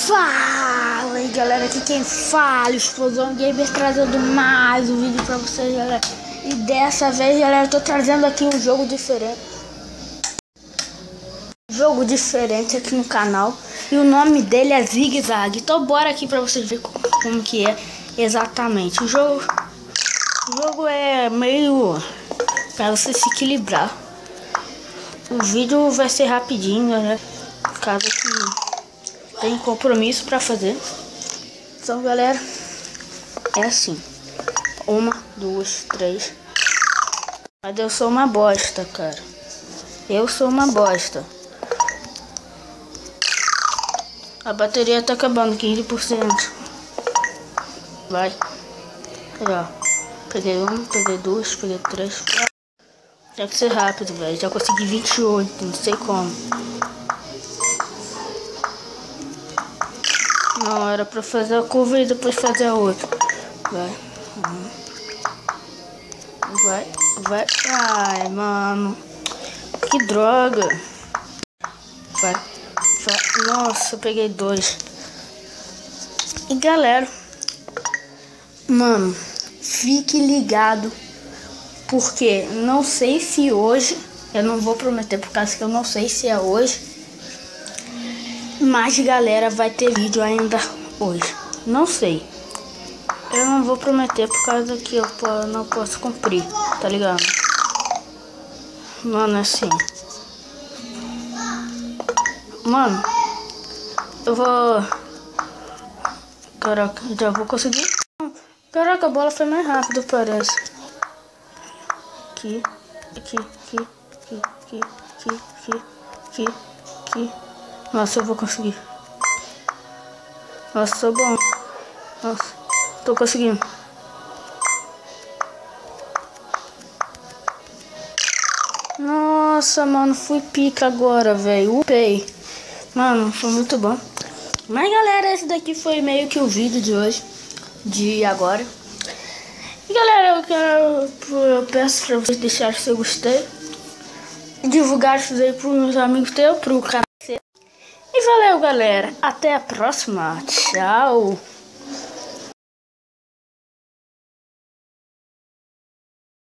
Fala aí galera, aqui quem fala, Explosão Gamer, trazendo mais um vídeo pra vocês, galera. E dessa vez, galera, eu tô trazendo aqui um jogo diferente. Aqui no canal. E o nome dele é Zig Zag. Então bora aqui pra vocês verem como que é exatamente. O jogo é meio pra você se equilibrar. O vídeo vai ser rapidinho, galera, caso que tem compromisso pra fazer. Então, galera, é assim: 1, 2, 3. Mas eu sou uma bosta, cara. Eu sou uma bosta. A bateria tá acabando, 15%. Vai. Ó. Peguei 1, peguei 2, peguei 3. Tem que ser rápido, velho. Já consegui 28, não sei como. Não, era pra fazer a curva e depois fazer a outra. Vai. Vai. Ai, mano. Que droga. Vai. Nossa, eu peguei 2. E galera, mano, fique ligado. Porque não sei se hoje, eu não vou prometer por causa que eu não sei se é hoje. Mas galera, vai ter vídeo ainda hoje. Não sei. Eu não vou prometer por causa que eu não posso cumprir, tá ligado? Mano, assim. Mano, eu vou... Caraca, já vou conseguir. Caraca, a bola foi mais rápido, parece. Aqui. Nossa, eu vou conseguir. Nossa, sou bom. Nossa, tô conseguindo. Nossa, mano, fui pica agora, velho. Upei. Mano, foi muito bom. Mas, galera, esse daqui foi meio que o vídeo de hoje. De agora. E, galera, eu peço pra vocês deixarem seu gostei. Divulgar isso aí pros meus amigos teus, pro canal. E valeu, galera. Até a próxima. Tchau.